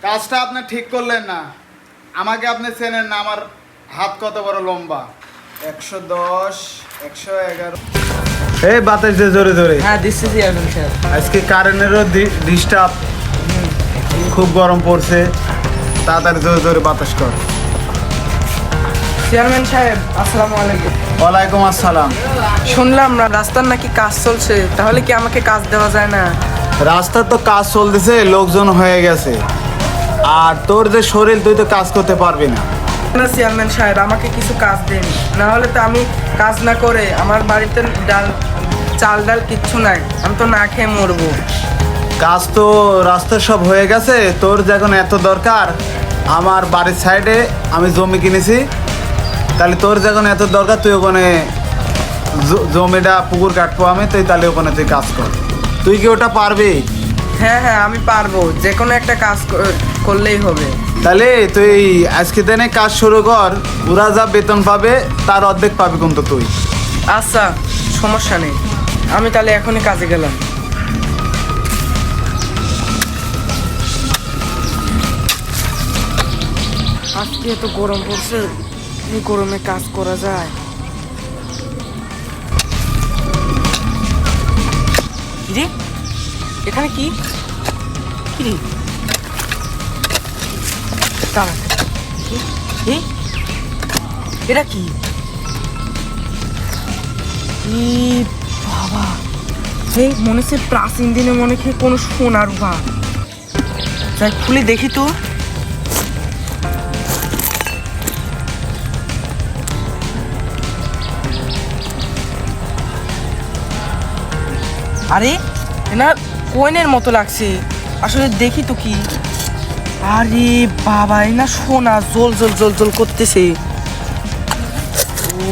কাজটা আপনি ঠিক করলেন না। আমাকে আপনি চেনেন না, আমার হাত কত বড় লম্বা। 110, 111। এই বাতাস যে জোরে জোরে। হ্যাঁ দিচ্ছি চেয়ারম্যান সাহেব। আজকে কারেন্টেরও ডিস্টার্ব, খুব গরম পড়ছে, তাড়াতাড়ি জোরে জোরে বাতাস কর। চেয়ারম্যান সাহেব আসসালামু আলাইকুম। ওয়ালাইকুম আসসালাম। শুনলাম রাস্তার নাকি কাজ চলছে, তাহলে কি আমাকে কাজ দেওয়া যায় না? রাস্তার তো কাজ চলতেছে, লোকজন হয়ে গেছে, আর তোর যে শরীর, তুই তো কাজ করতে পারবি না। না চেয়ারম্যান সাহেব, আমাকে কিছু কাজ দেন, না হলে তো আমি কাজ না করে আমার বাড়িতে চাল ডাল কিচ্ছু নাই, আমি তো না খেয়ে মরবো। কাজ তো রাস্তার সব হয়ে গেছে, তোর যখন এত দরকার, আমার বাড়ির সাইডে আমি জমি কিনেছি, তাহলে তোর যখন এত দরকার তুই ওখানে জমিটা পুকুর কাটবো আমি, তুই তাহলে ওখানে তুই কাজ কর। তুই কি ওটা পারবি? হ্যাঁ হ্যাঁ আমি পারবো, যে কোনো একটা কাজ করলেই হবে। তাহলে তুই আজকে দিনে কাজ শুরু কর, ওরা যা বেতন পাবে তার অর্ধেক পাবি কিন্তু তুই। আচ্ছা সমস্যা নেই, আমি তাহলে এখনই কাজে গেলাম। আজকে এত গরম পড়ছে, এই গরমে কাজ করা যায়? কিরে এখানে কি কিরে দাঁড়া, এটা কি? বাবা, এই মনে হচ্ছে প্রাচীন দিনে মনে হয় কোনো সোনার রূপা। যাই খুলে দেখি তো। আরে না কয়েনের মতো লাগছে, আসলে দেখি তো কি। আরে বাবা, এই না সোনা জল জল জল জল করতেছে। ও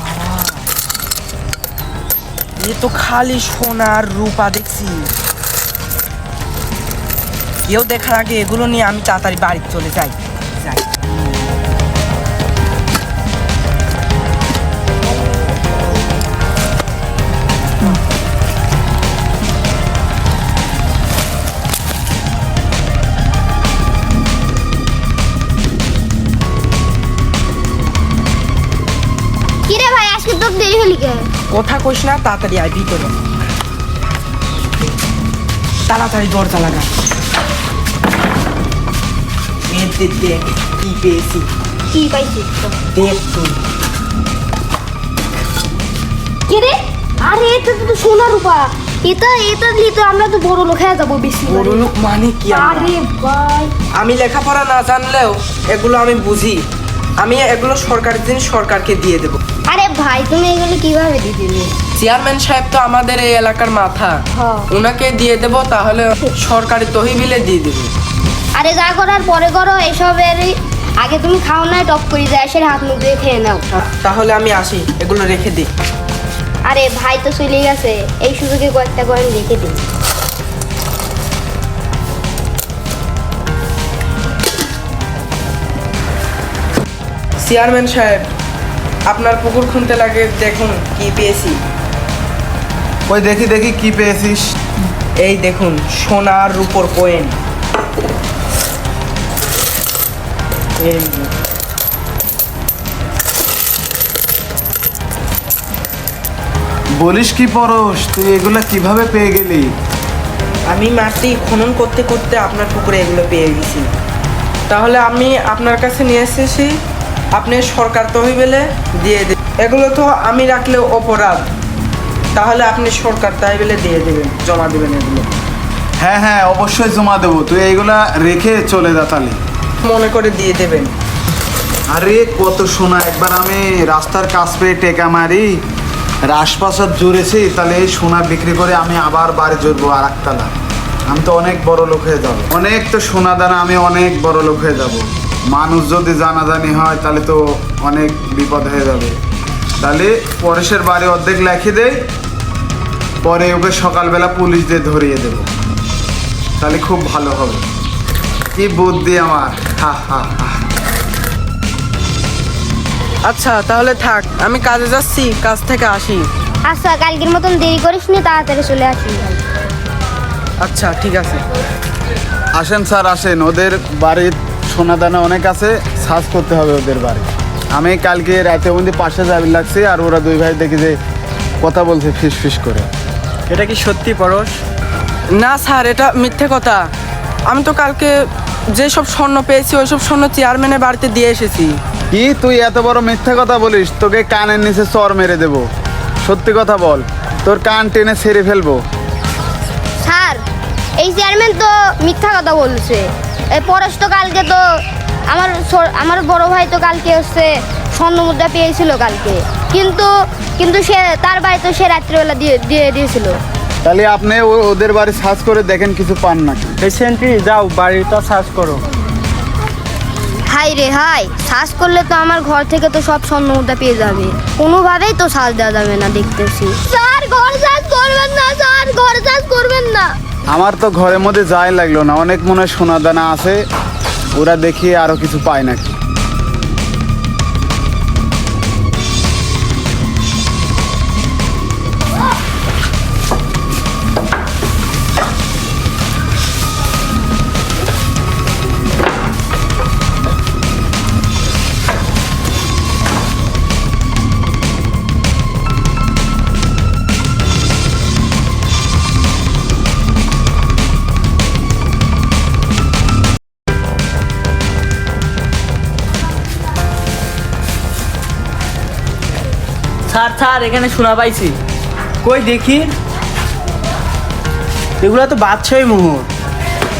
বাবা, এ তো খালি সোনার রূপা দেখছি। কেউ দেখার আগে এগুলো নিয়ে আমি তাড়াতাড়ি বাড়ি চলে যাই। কিরে ভাই, আজকে তোর দেরি হলি কে? কথা কইস না, তাড়াতাড়ি আয় ভিতরে, তাড়াতাড়ি দরজা লাগা। দেখ কি পেয়েছি। কি পাইছিস? দেখ তুই। কিরে, আরে এটা তো সোনা রূপা, এটা দিলে তো আমরা তো বড় লোক হয়ে যাবো বেশি। বড় লোক মানে কি? আরে ভাই, আমি লেখাপড়া না জানলেও এগুলো আমি বুঝি, আমি এগুলো সরকারের জিনিস সরকারকে দিয়ে দেবো। আরে ভাই তুমি এগুলো কিভাবে দিয়ে দিলে? চেয়ারম্যান সাহেব তো আমাদের এই এলাকার মাথা, হ্যাঁ। ওনাকে দিয়ে দেবো, তাহলে সরকারি তহবিলে দিয়ে দেবো। আরে যা করার পরে করো, এসবের আগে তুমি খাও না, টপ করে যায় এসে হাত মুখ দিয়ে খেয়ে নাও। তাহলে আমি আসি, এগুলো রেখে দিই। আরে ভাই তো চলে গেছে, এই সুযোগে কয়েকটা কয়েন রেখে দিই। চেয়ারম্যান সাহেব, আপনার পুকুর খুনতে লাগে, দেখুন কি পেয়েছি। ওই দেখি দেখি কি পেয়েছিস। এই দেখুন সোনার রূপোর কয়েন। এই বলিস কি পরশ, তুই এগুলা কিভাবে পেয়ে গেলি? আমি মাটি খনন করতে করতে আপনার পুকুরে এগুলো পেয়ে গেছি, তাহলে আমি আপনার কাছে নিয়ে এসেছি, আপনি সরকার তহবিলে দিয়ে দেবেন। এগুলো তো আমি রাখলেও অপরাধ, তাহলে আপনি সরকার তহবিলে দিয়ে দেবেন, জমা দেবেন এগুলো। হ্যাঁ হ্যাঁ অবশ্যই জমা দেবো, তুই এইগুলা রেখে চলে যা তাহলে। মনে করে দিয়ে দেবেন। আরে কত সোনা, একবার আমি রাস্তার কাছ পেয়ে টেকা মারি, রাজপ্রাসাদ জুড়েছি, তাহলে এই সোনা বিক্রি করে আমি আবার বাড়ি জুড়বো আর একতলা। আমি তো অনেক বড় লোক হয়ে যাবো, অনেক তো সোনা দানা, আমি অনেক বড় লোক হয়ে যাব। মানুষ যদি জানাজানি হয় তাহলে তো অনেক বিপদ হয়ে যাবে। তাহলে পরেশের বাড়ি অর্ধেক লেখে দেই, পরে ওকে সকালবেলা পুলিশ দিয়ে ধরিয়ে দেবো, তাহলে খুব ভালো হবে। কি বুদ্ধি আমার, হা হা হা। আচ্ছা তাহলে থাক, আমি কাজে যাচ্ছি, কাজ থেকে আসি। আচ্ছা কালকের মতন দেরি করিস নি, তাড়াতাড়ি চলে আসিস ভাই। আচ্ছা ঠিক আছে। আসেন স্যার আসেন, ওদের বাড়ির সোনাদানা অনেক আছে, সার্চ করতে হবে ওদের বাড়ি। আমি কালকে রাতে ওদের পাশে যাবি লাগছে, আর ওরা দুই ভাই দেখি যে কথা বলছে ফিস ফিস করে। এটা কি সত্যি পরশ? না স্যার, এটা মিথ্যে কথা। আমি তো কালকে যেসব স্বর্ণ পেয়েছি ওইসব স্বর্ণ চেয়ারম্যানের বাড়িতে দিয়ে এসেছি। কি তুই এত বড় মিথ্যা কথা বলিস? তোকে কানের নিচে চর মেরে দেবো। সত্যি কথা বল, তোর কান টেনে ছেড়ে ফেলবো। স্যার, এই চেয়ারম্যান তো মিথ্যা কথা বলছে। এই পরশ তো কালকে তো আমার বড় ভাই তো কালকে হচ্ছে স্বর্ণ মুদ্রা পেয়েছিল কালকে, কিন্তু কিন্তু সে তার বাড়ি তো সে রাত্রিবেলা দিয়ে দিয়েছিল। তাহলে আপনি ওদের বাড়ি সার্চ করে দেখেন কিছু পান নাকি। এই সেন্ট্রি যাও বাড়িটা সার্চ করো। হাই রে হাই, সার্চ করলে তো আমার ঘর থেকে তো সব স্বর্ণ মুদ্রা পেয়ে যাবে, কোনোভাবেই তো সার্চ দেওয়া যাবে না দেখতেছি। স্যার ঘর সার্চ করবেন না, স্যার ঘর সার্চ করবেন না। আমার তো ঘরের মধ্যে যাই লাগলো না, অনেক মনে হয় সোনা দানা আছে, ওরা দেখি আরো কিছু পায় নাকি। স্যার স্যার এখানে শোনা পাইছি। কই দেখি, এগুলো তো বাদশাহী মোহর।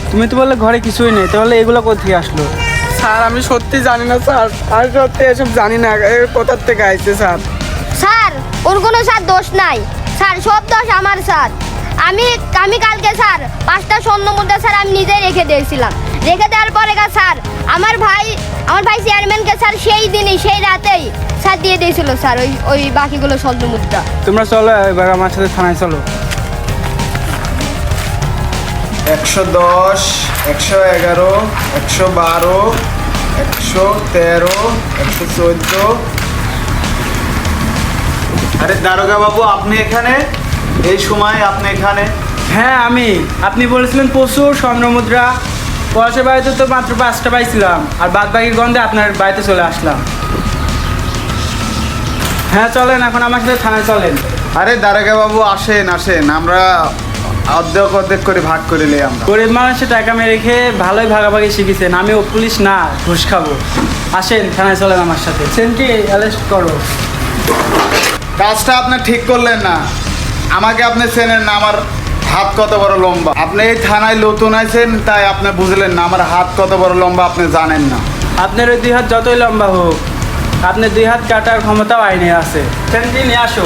তুমি তো বললে ঘরে কিছুই নেই, তাহলে এগুলো কোথেকে আসলো? স্যার আমি সত্যি জানি না স্যার, আমি সত্যি এসব জানি না কোথার থেকে আইছে স্যার। স্যার ওর কোনো স্যার দোষ নাই স্যার, সব দোষ আমার স্যার। আমি কালকে স্যার 5টা স্বর্ণ মুদ্রা স্যার আমি নিজেই রেখে দিয়েছিলাম। রেখে দেওয়ার পরে স্যার আমার ভাই চেয়ারম্যানকে স্যার সেই দিনই সেই রাতেই স্যার দিয়ে দিয়েছিল স্যার ওই বাকিগুলো স্বর্ণ মুদ্রা। তোমরা চলো এবার আমার সাথে থানায় চলো। 110, 111, 112, 113, 114। আরে দারোগা বাবু, আপনি এখানে? এই সময় আপনি এখানে? হ্যাঁ আমি। আপনি বলেছিলেন প্রচুর স্বর্ণ মুদ্রা। পরশের বাড়িতে তো মাত্র 5টা পাইছিলাম, আর বাদ বাকির গন্ধে আপনার বাড়িতে চলে আসলাম। হ্যাঁ চলেন, এখন আমার সাথে থানায় চলেন। আরে দারোগা বাবু আসেন আসেন, আমরা অর্ধেক অর্ধেক করে ভাগ করে নিই আমরা। গরিব মানুষের টাকা মেরে খেয়ে ভালোই ভাগাভাগি শিখেছেন, আমি ও পুলিশ না ঘুষ খাবো। আসেন থানায় চলেন আমার সাথে। সেন্ট্রি অ্যারেস্ট করো। কাজটা আপনি ঠিক করলেন না। আমাকে আপনি চেনেন না, আমার হাত কত বড় লম্বা। আপনি এই থানায় নতুন আছেন, তাই আপনি বুঝলেন না আমার হাত কত বড় লম্বা, আপনি জানেন না। আপনার ওই 2 হাত যতই লম্বা হোক, আপনার 2 হাত কাটার ক্ষমতাও আইনে আছে। সেন্ট্রি নিয়ে আসো।